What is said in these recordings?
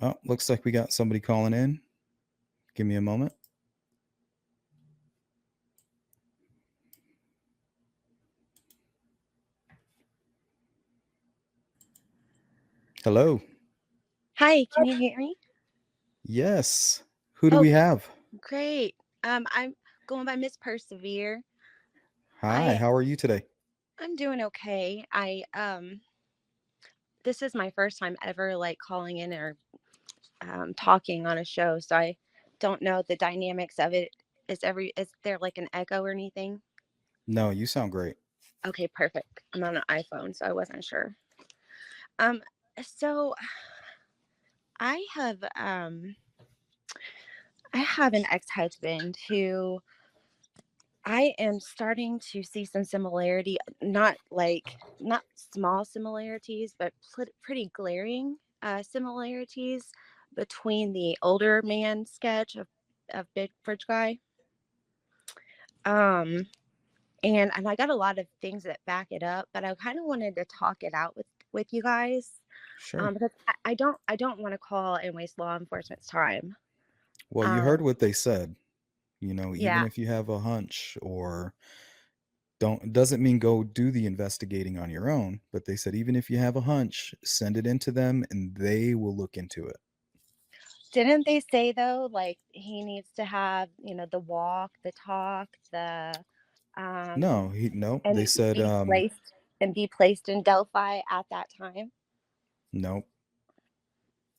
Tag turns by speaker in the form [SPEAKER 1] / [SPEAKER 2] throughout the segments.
[SPEAKER 1] Oh, looks like we got somebody calling in. Give me a moment. Hello.
[SPEAKER 2] Hi, can you hear me?
[SPEAKER 1] Yes. Who do
[SPEAKER 2] Oh,
[SPEAKER 1] we have?
[SPEAKER 2] great. I'm going by Miss Persevere.
[SPEAKER 1] Hi,
[SPEAKER 2] I
[SPEAKER 1] how are you today?
[SPEAKER 2] I'm doing okay. This is my first time ever like calling in or talking on a show, so I don't know the dynamics of it. Is there like an echo or anything?
[SPEAKER 1] No, you sound great.
[SPEAKER 2] Okay, perfect. I'm on an iPhone, so I wasn't sure. Um, so I have um I have an ex-husband who I am starting to see some similarity, not small similarities, but pretty glaring similarities between the older man sketch of Big Fridge Guy. Um, and I got a lot of things that back it up, but I kind of wanted to talk it out with you guys,
[SPEAKER 1] Sure.
[SPEAKER 2] because I don't want to call and waste law enforcement's time.
[SPEAKER 1] Well, you heard
[SPEAKER 2] Um,
[SPEAKER 1] what they said. Even
[SPEAKER 2] yeah,
[SPEAKER 1] if you have a hunch or don't, doesn't mean go do the investigating on your own, but they said even if you have a hunch, send it into them and they will look into it.
[SPEAKER 2] didn't they say though, like he needs to have, the walk, the talk,
[SPEAKER 1] No,
[SPEAKER 2] um,
[SPEAKER 1] no, they
[SPEAKER 2] and
[SPEAKER 1] said
[SPEAKER 2] be placed in Delphi at that time?
[SPEAKER 1] no,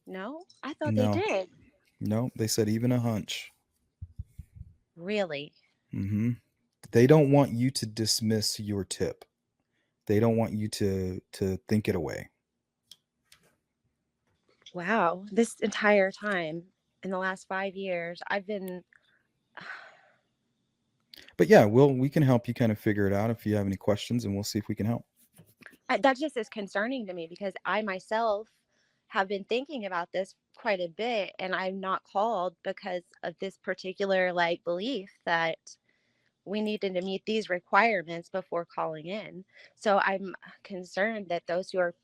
[SPEAKER 2] No, I thought they
[SPEAKER 1] no,
[SPEAKER 2] did.
[SPEAKER 1] no, they said even a hunch.
[SPEAKER 2] Really?
[SPEAKER 1] Mhm. They don't want you to dismiss your tip. They don't want you to think it away.
[SPEAKER 2] Wow. This entire time in the last 5 years, I've been.
[SPEAKER 1] But yeah, we can help you kind of figure it out if you have any questions, and we'll see if we can help.
[SPEAKER 2] That just is concerning to me because I myself have been thinking about this quite a bit, and I'm not called because of this particular like belief that we needed to meet these requirements before calling in. So I'm concerned that those who are,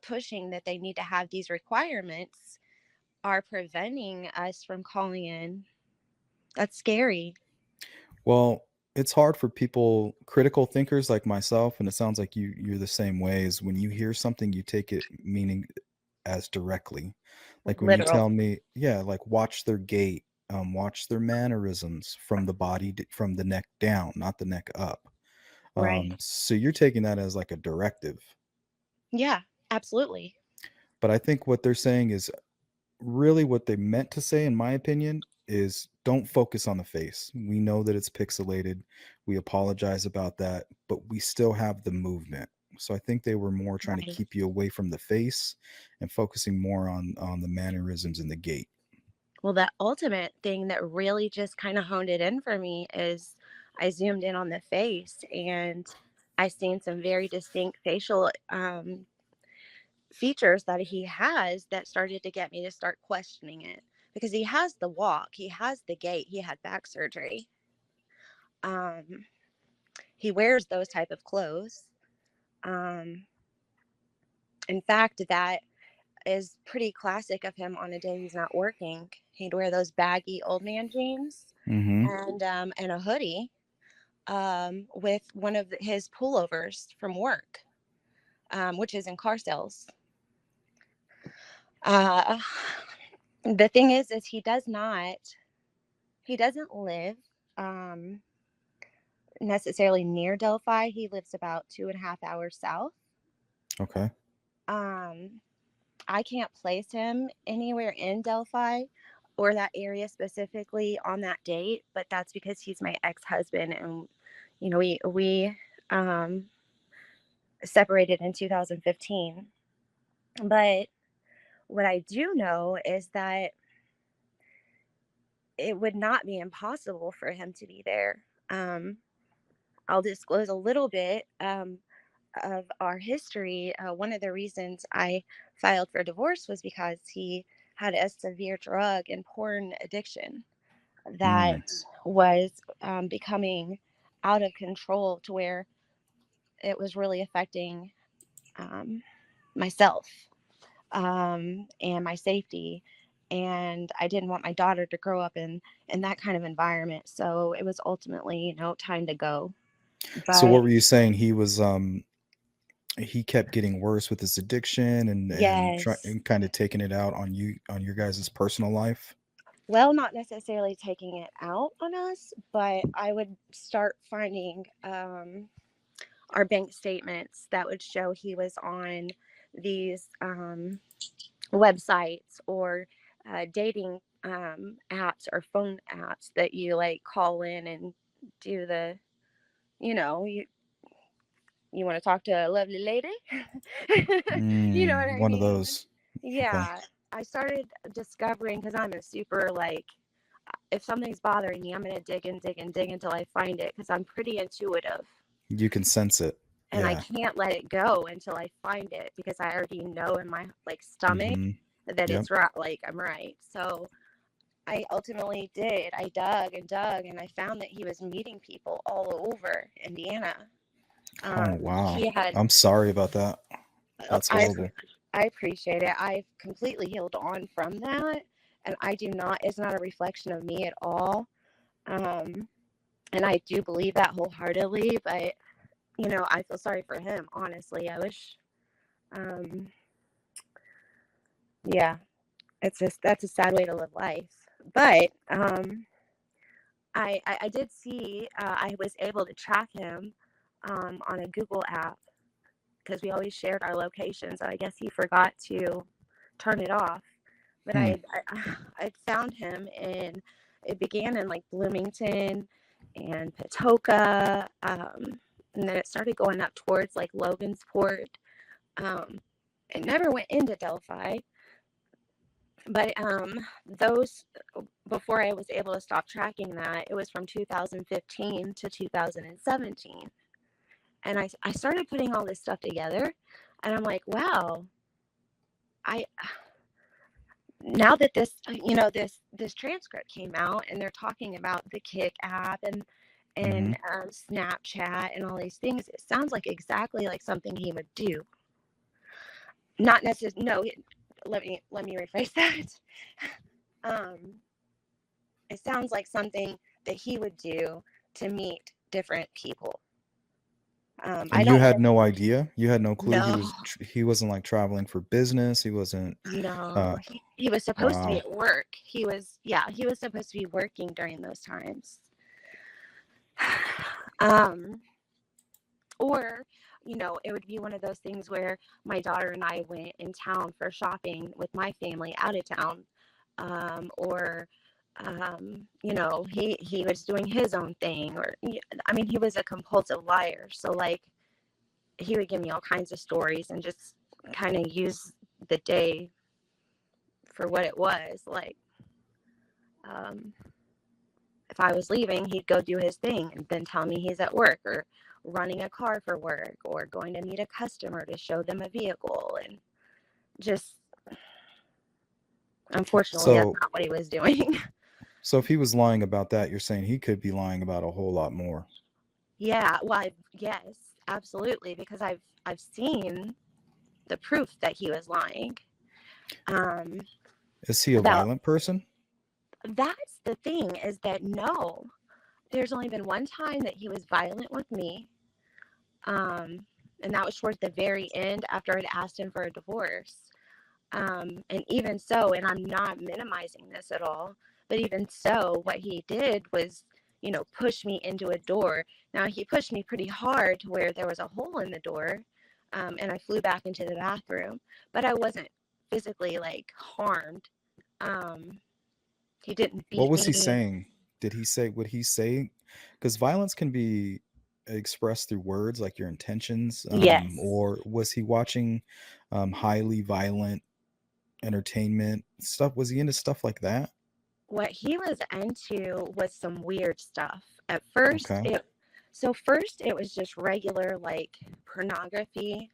[SPEAKER 2] pushing that they need to have these requirements are preventing us from calling in. That's scary.
[SPEAKER 1] Well, it's hard for people, critical thinkers like myself, and it sounds like you're the same way. Is when you hear something, you take it meaning as directly.
[SPEAKER 2] Like
[SPEAKER 1] Like when you
[SPEAKER 2] literal.
[SPEAKER 1] tell me, yeah, like watch their gait, watch their mannerisms from the body, from the neck down, not the neck up.
[SPEAKER 2] Right.
[SPEAKER 1] So you're taking that as like a directive.
[SPEAKER 2] Yeah, absolutely.
[SPEAKER 1] But I think what they're saying is really what they meant to say, in my opinion, is don't focus on the face. We know that it's pixelated. We apologize about that, but we still have the movement. So I think they were more trying to
[SPEAKER 2] Right.
[SPEAKER 1] keep you away from the face and focusing more on the mannerisms and the gait.
[SPEAKER 2] Well, the ultimate thing that really just kind of honed it in for me is I zoomed in on the face and I seen some very distinct facial features that he has that started to get me to start questioning it because he has the walk, he has the gait, he had back surgery. Um, he wears those type of clothes. Um, in fact, that is pretty classic of him on a day he's not working. He'd wear those baggy old man jeans
[SPEAKER 1] Mm-hmm.
[SPEAKER 2] and a hoodie with one of his pullovers from work, which is in car sales. Uh, the thing is he doesn't live um, necessarily near Delphi. He lives about 2.5 hours south.
[SPEAKER 1] Okay.
[SPEAKER 2] Um, I can't place him anywhere in Delphi or that area specifically on that date, but that's because he's my ex-husband, and we um, separated in 2015. But what I do know is that it would not be impossible for him to be there. I'll disclose a little bit of our history. One of the reasons I filed for divorce was because he had a severe drug and porn addiction that
[SPEAKER 1] Mm.
[SPEAKER 2] was becoming out of control to where it was really affecting um, myself. and my safety. And I didn't want my daughter to grow up in that kind of environment. So it was ultimately, time to go.
[SPEAKER 1] So
[SPEAKER 2] But
[SPEAKER 1] what were you saying? He kept getting worse with his addiction
[SPEAKER 2] yes,
[SPEAKER 1] and kind of taking it out on you on your guys' personal life.
[SPEAKER 2] well, not necessarily taking it out on us, but I would start finding our bank statements that would show he was on these websites or dating apps or phone apps that you like call in and do the, you want to talk to a lovely lady. You know what I
[SPEAKER 1] One of
[SPEAKER 2] mean?
[SPEAKER 1] those. Okay.
[SPEAKER 2] Yeah. I started discovering, because I'm a super like, if something's bothering me, I'm going to dig and dig and dig until I find it, because I'm pretty intuitive
[SPEAKER 1] You can sense it.
[SPEAKER 2] and I
[SPEAKER 1] Yeah.
[SPEAKER 2] can't let it go until I find it, because I already know in my like stomach
[SPEAKER 1] Mm-hmm.
[SPEAKER 2] that
[SPEAKER 1] Yep.
[SPEAKER 2] it's right, like I'm right. So I ultimately did. I dug and dug, and I found that he was meeting people all over Indiana.
[SPEAKER 1] Oh wow.
[SPEAKER 2] He had,
[SPEAKER 1] I'm sorry about that. That's
[SPEAKER 2] I,
[SPEAKER 1] horrible.
[SPEAKER 2] I appreciate it. I've completely healed on from that, and I do not. It's not a reflection of me at all. Um, and I do believe that wholeheartedly. But I feel sorry for him. Honestly, I wish. Um, yeah, it's just that's a sad way to live life. But I did see I was able to track him on a Google app, because we always shared our location. So I guess he forgot to turn it off. But
[SPEAKER 1] Hmm.
[SPEAKER 2] I found him, and it began in like Bloomington and Patoka, and then it started going up towards like Logansport. Um, it never went into Delphi, but those, before I was able to stop tracking that, it was from 2015 to 2017. And I started putting all this stuff together, and I'm like, wow, I now that this this transcript came out, and they're talking about the Kick app
[SPEAKER 1] Mm-hmm.
[SPEAKER 2] and Snapchat and all these things, it sounds like exactly like something he would do. Not necessarily. No, let me rephrase that. um it sounds like something that he would do to meet different people. I
[SPEAKER 1] And you
[SPEAKER 2] don't
[SPEAKER 1] had no idea? You had no clue
[SPEAKER 2] know.
[SPEAKER 1] he wasn't like traveling for business. He wasn't
[SPEAKER 2] No,
[SPEAKER 1] uh
[SPEAKER 2] he was supposed to be
[SPEAKER 1] wow.
[SPEAKER 2] at work. He was supposed to be working during those times. um or it would be one of those things where my daughter and I went in town for shopping with my family out of town, or he was doing his own thing, or I mean, he was a compulsive liar. So like, he would give me all kinds of stories and just kind of use the day for what it was. Like, um, if I was leaving, he'd go do his thing and then tell me he's at work, or running a car for work, or going to meet a customer to show them a vehicle. And just, unfortunately, that's
[SPEAKER 1] So
[SPEAKER 2] not what he was doing.
[SPEAKER 1] so if he was lying about that, you're saying he could be lying about a whole lot more.
[SPEAKER 2] Yeah, well, yes, absolutely, because I've seen the proof that he was lying. Um,
[SPEAKER 1] Is he a
[SPEAKER 2] about
[SPEAKER 1] violent person?
[SPEAKER 2] That's the thing, is that no, there's only been one time that he was violent with me. Um, and that was towards the very end, after I'd asked him for a divorce. And even so, and I'm not minimizing this at all, but even so, what he did was, push me into a door. Now, he pushed me pretty hard to where there was a hole in the door, and I flew back into the bathroom, but I wasn't physically like harmed. Um, he didn't
[SPEAKER 1] What
[SPEAKER 2] beat
[SPEAKER 1] was he
[SPEAKER 2] me.
[SPEAKER 1] saying? Would he say, because violence can be expressed through words like your intentions,
[SPEAKER 2] Yes.
[SPEAKER 1] or was he watching highly violent entertainment stuff? Was he into stuff like that?
[SPEAKER 2] What he was into was some weird stuff. At first,
[SPEAKER 1] Okay.
[SPEAKER 2] it was just regular like pornography.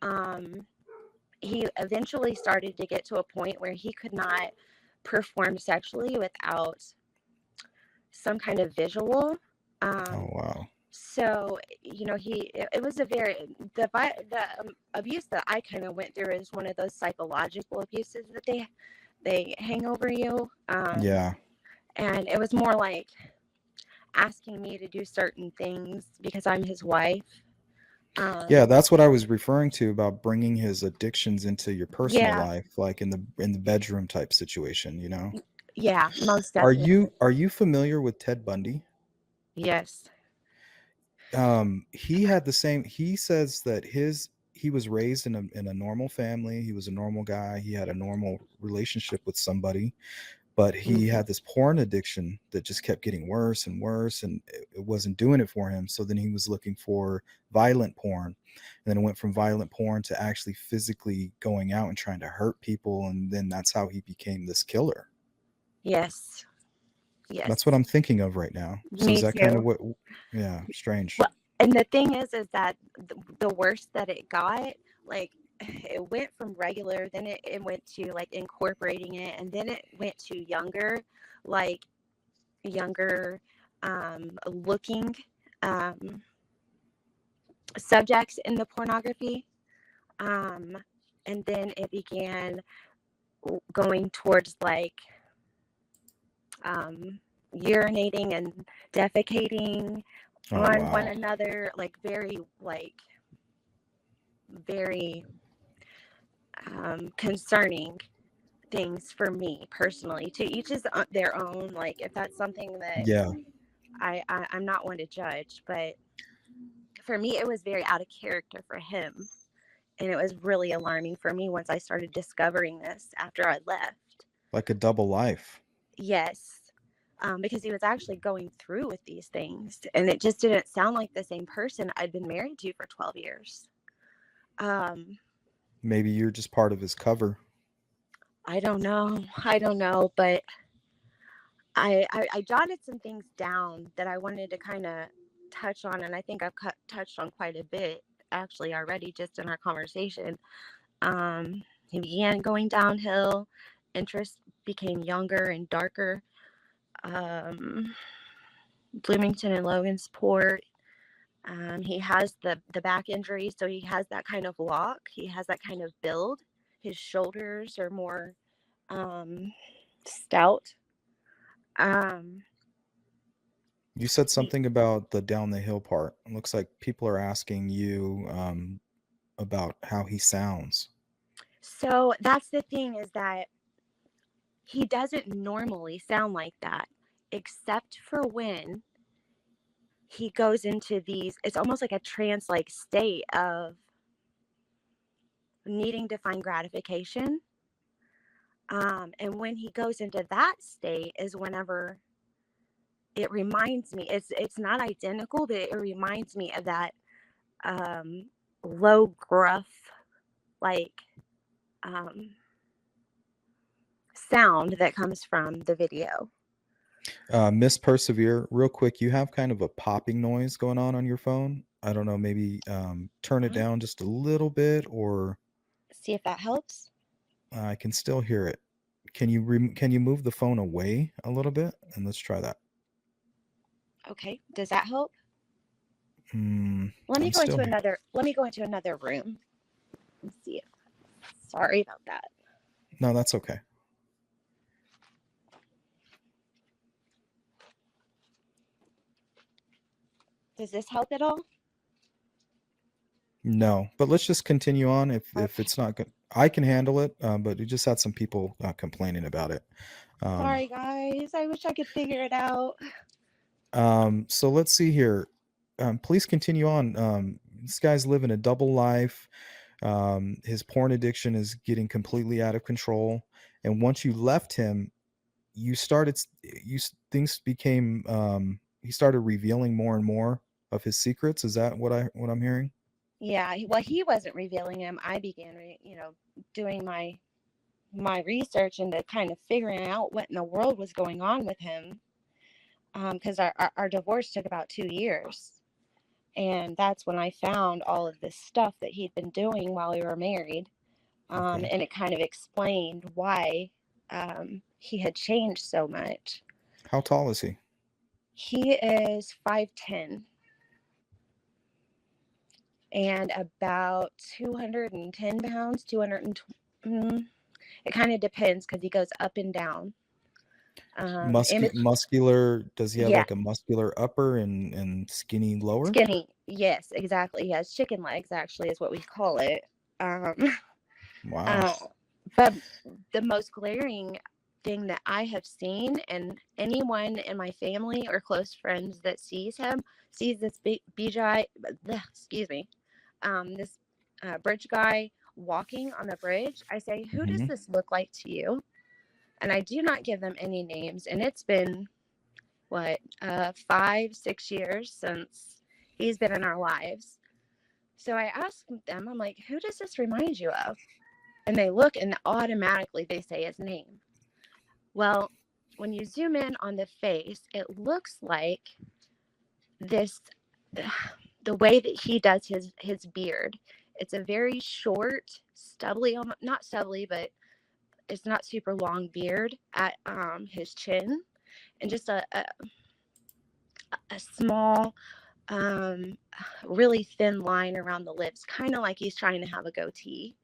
[SPEAKER 2] Um, he eventually started to get to a point where he could not perform sexually without some kind of visual.
[SPEAKER 1] Oh
[SPEAKER 2] Um,
[SPEAKER 1] wow.
[SPEAKER 2] So, it was a very the abuse that I kind of went through is one of those psychological abuses that they hang over you.
[SPEAKER 1] Yeah.
[SPEAKER 2] And it was more like asking me to do certain things because I'm his wife.
[SPEAKER 1] Yeah,
[SPEAKER 2] Um,
[SPEAKER 1] that's what I was referring to about bringing his addictions into your personal
[SPEAKER 2] yeah,
[SPEAKER 1] life, like in the bedroom type situation, you know?
[SPEAKER 2] yeah, most
[SPEAKER 1] Are
[SPEAKER 2] definitely.
[SPEAKER 1] you familiar with Ted Bundy?
[SPEAKER 2] Yes.
[SPEAKER 1] He had the same. He says that he was raised in a normal family. He was a normal guy. He had a normal relationship with somebody, but he
[SPEAKER 2] Mhm.
[SPEAKER 1] had this porn addiction that just kept getting worse and worse, and it wasn't doing it for him. So then he was looking for violent porn, and then it went from violent porn to actually physically going out and trying to hurt people, and then that's how he became this killer.
[SPEAKER 2] Yes.
[SPEAKER 1] That's what
[SPEAKER 2] Yes.
[SPEAKER 1] I'm thinking of right now. So is
[SPEAKER 2] Me
[SPEAKER 1] that kind of
[SPEAKER 2] too.
[SPEAKER 1] what? Yeah, strange.
[SPEAKER 2] Well, and the thing is that the worse that it got, like it went from regular, then it went to like incorporating it, and then it went to like younger looking um, subjects in the pornography. Um, and then it began going towards like um, urinating and defecating
[SPEAKER 1] Oh
[SPEAKER 2] on one
[SPEAKER 1] wow.
[SPEAKER 2] another, like very concerning things for me personally. To each is their own. Like if that's something that
[SPEAKER 1] Yeah.
[SPEAKER 2] I'm not one to judge, but for me, it was very out of character for him. And it was really alarming for me once I started discovering this after I left.
[SPEAKER 1] Like a double life.
[SPEAKER 2] Yes. Because he was actually going through with these things. And it just didn't sound like the same person I'd been married to for 12 years. Um,
[SPEAKER 1] Maybe you're just part of his cover.
[SPEAKER 2] I don't know. I don't know. But I jotted some things down that I wanted to kind of touch on. And I think I've touched on quite a bit actually already just in our conversation. He began going downhill. Interest became younger and darker. Um, Bloomington and Logansport. He has the back injury, so he has that kind of walk. He has that kind of build. His shoulders are more um, stout. Um,
[SPEAKER 1] You said
[SPEAKER 2] he,
[SPEAKER 1] something about the down the hill part. It looks like people are asking you about how he sounds.
[SPEAKER 2] so that's the thing is that he doesn't normally sound like that, except for when he goes into these. It's almost like a trance-like state of needing to find gratification. And when he goes into that state is whenever it reminds me, it's not identical, but it reminds me of that um, low gruff like um, sound that comes from the video.
[SPEAKER 1] Miss Persevere, real quick, you have kind of a popping noise going on your phone. I don't know, maybe turn it down just a little bit, or
[SPEAKER 2] See if that helps.
[SPEAKER 1] I can still hear it. Can you move the phone away a little bit, and let's try that.
[SPEAKER 2] Okay, does that help?
[SPEAKER 1] Mm,
[SPEAKER 2] Let me
[SPEAKER 1] I'm
[SPEAKER 2] go
[SPEAKER 1] still
[SPEAKER 2] into
[SPEAKER 1] here.
[SPEAKER 2] another. Let me go into another room and see if. Sorry about that.
[SPEAKER 1] No, that's okay.
[SPEAKER 2] Does this help at all?
[SPEAKER 1] No, but let's just continue on. If
[SPEAKER 2] Okay.
[SPEAKER 1] it's not good, I can handle it. But we just had some people complaining about it. Um,
[SPEAKER 2] Sorry, guys. I wish I could figure it out.
[SPEAKER 1] so let's see here. Please continue on. This guy's living a double life. His porn addiction is getting completely out of control. And once you left him, you started, things became, he started revealing more and more of his secrets. Is that what I'm hearing?
[SPEAKER 2] Yeah. Well, he wasn't revealing them. I began, doing my research into kind of figuring out what in the world was going on with him. Because our divorce took about 2 years. And that's when I found all of this stuff that he'd been doing while we were married.
[SPEAKER 1] Okay.
[SPEAKER 2] And it kind of explained why he had changed so much.
[SPEAKER 1] How tall is he?
[SPEAKER 2] He is 5'10". and about 210 pounds, 220. It kind of depends because he goes up and down.
[SPEAKER 1] Muscular, does he have
[SPEAKER 2] Yeah,
[SPEAKER 1] like a muscular upper and skinny lower?
[SPEAKER 2] skinny. Yes, exactly. He has chicken legs, actually, is what we call it. Um,
[SPEAKER 1] Wow.
[SPEAKER 2] uh, but the most glaring thing that I have seen, and anyone in my family or close friends that sees this BJ, excuse me, this bridge guy walking on the bridge. I say, who does
[SPEAKER 1] Hmm.
[SPEAKER 2] this look like to you? And I do not give them any names. And it's been, what, 5, 6 years since he's been in our lives. So I asked them, I'm like, who does this remind you of? And they look and automatically they say his name. Well, when you zoom in on the face, it looks like this, the way that he does his beard. It's a very short, stubbly, not stubbly, but it's not super long beard at his chin, and just a small, um, really thin line around the lips, kind of like he's trying to have a goatee.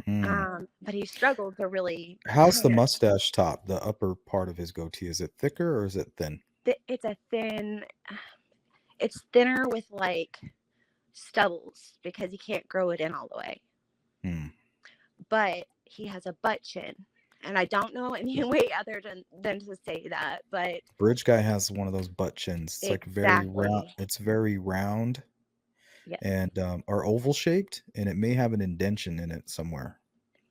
[SPEAKER 1] Mm.
[SPEAKER 2] But he struggled to really
[SPEAKER 1] How's the
[SPEAKER 2] kind of.
[SPEAKER 1] mustache top, the upper part of his goatee? Is it thicker or is it thin?
[SPEAKER 2] It's a thin. It's thinner with like stubbles because he can't grow it in all the way.
[SPEAKER 1] Hmm.
[SPEAKER 2] But he has a butt chin. And I don't know any way other than to say that, but
[SPEAKER 1] Bridge guy has one of those butt chins. It's like very round.
[SPEAKER 2] exactly.
[SPEAKER 1] It's very round
[SPEAKER 2] Yes.
[SPEAKER 1] and are oval shaped, and it may have an indention in it somewhere.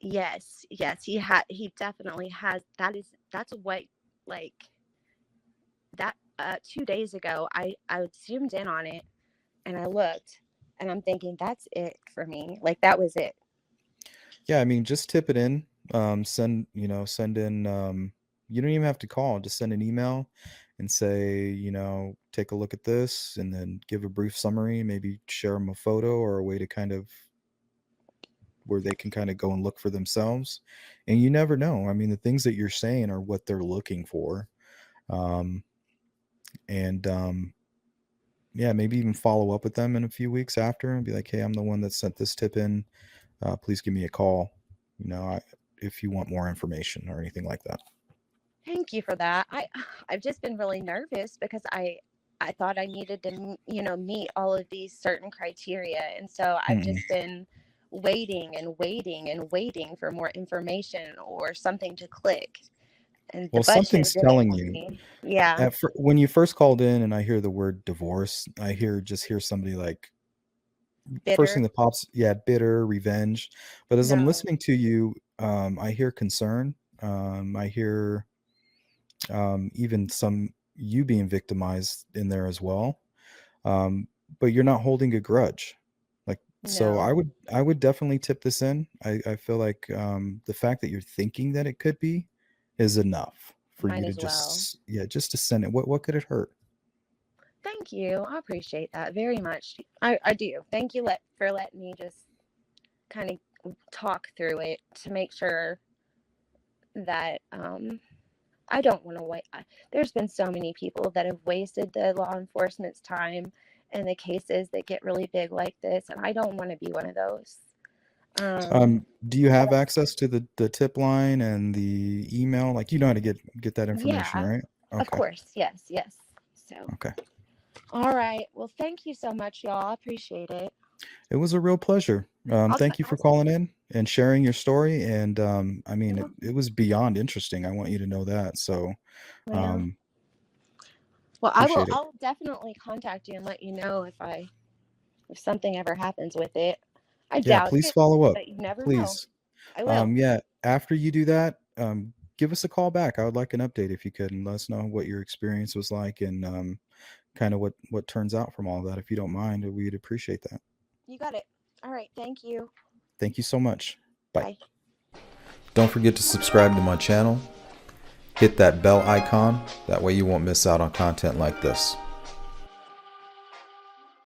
[SPEAKER 2] Yes. He definitely has. That's what, like, that 2 days ago I zoomed in on it and I looked and I'm thinking that's it for me. Like that was it.
[SPEAKER 1] Yeah, I mean, just tip it in. Send in. You don't even have to call. Just send an email and say, take a look at this, and then give a brief summary. Maybe share them a photo or a way to kind of where they can kind of go and look for themselves. And you never know. I mean, the things that you're saying are what they're looking for. Um, and Yeah, maybe even follow up with them in a few weeks after and be like, hey, I'm the one that sent this tip in. Please give me a call, if you want more information or anything like that.
[SPEAKER 2] Thank you for that. I've just been really nervous because I thought I needed to meet all of these certain criteria, and so I've
[SPEAKER 1] Mm-mm.
[SPEAKER 2] just been waiting and waiting and waiting for more information or something to click. And the
[SPEAKER 1] Well,
[SPEAKER 2] butt chin
[SPEAKER 1] something's
[SPEAKER 2] did it
[SPEAKER 1] telling
[SPEAKER 2] for
[SPEAKER 1] you.
[SPEAKER 2] me. Yeah,
[SPEAKER 1] When you first called in and I hear the word divorce, I hear somebody like, first thing
[SPEAKER 2] bitter.
[SPEAKER 1] that pops, yeah, bitter, revenge. But as I'm
[SPEAKER 2] No,
[SPEAKER 1] listening to you, I hear concern. I hear even some you being victimized in there as well. But you're not holding a grudge. Like, so
[SPEAKER 2] no,
[SPEAKER 1] I would definitely tip this in. I feel like the fact that you're thinking that it could be is enough for
[SPEAKER 2] might
[SPEAKER 1] you to
[SPEAKER 2] as well.
[SPEAKER 1] just to send it. What could it hurt?
[SPEAKER 2] Thank you. I appreciate that very much. I do. Thank you for letting me just kind of talk through it to make sure that I don't want to wait. There's been so many people that have wasted the law enforcement's time in the cases that get really big like this, and I don't want to be one of those.
[SPEAKER 1] Do you
[SPEAKER 2] But
[SPEAKER 1] have access to the tip line and the email? Like, you know how to get that information,
[SPEAKER 2] yeah,
[SPEAKER 1] right?
[SPEAKER 2] of
[SPEAKER 1] Okay.
[SPEAKER 2] course, yes. So,
[SPEAKER 1] Okay.
[SPEAKER 2] all right. Well, thank you so much, y'all. I appreciate it.
[SPEAKER 1] It was a real pleasure. Thank you for
[SPEAKER 2] I'll
[SPEAKER 1] calling in and sharing your story. And I mean,
[SPEAKER 2] yeah,
[SPEAKER 1] it was beyond interesting. I want you to know that. So
[SPEAKER 2] yeah.
[SPEAKER 1] um,
[SPEAKER 2] Well, I will.
[SPEAKER 1] appreciate it.
[SPEAKER 2] I'll definitely contact you and let you know if something ever happens with it. I
[SPEAKER 1] Yeah,
[SPEAKER 2] doubt
[SPEAKER 1] please
[SPEAKER 2] it,
[SPEAKER 1] follow up.
[SPEAKER 2] but you never know.
[SPEAKER 1] Please.
[SPEAKER 2] I will.
[SPEAKER 1] Yeah, after you do that, give us a call back. I would like an update if you could, and let us know what your experience was like and kind of what turns out from all that. If you don't mind, we'd appreciate that.
[SPEAKER 2] You got it. All right. Thank you.
[SPEAKER 1] Thank you so much. Bye.
[SPEAKER 2] Bye.
[SPEAKER 1] Don't forget to subscribe to my channel. Hit that bell icon. That way you won't miss out on content like this.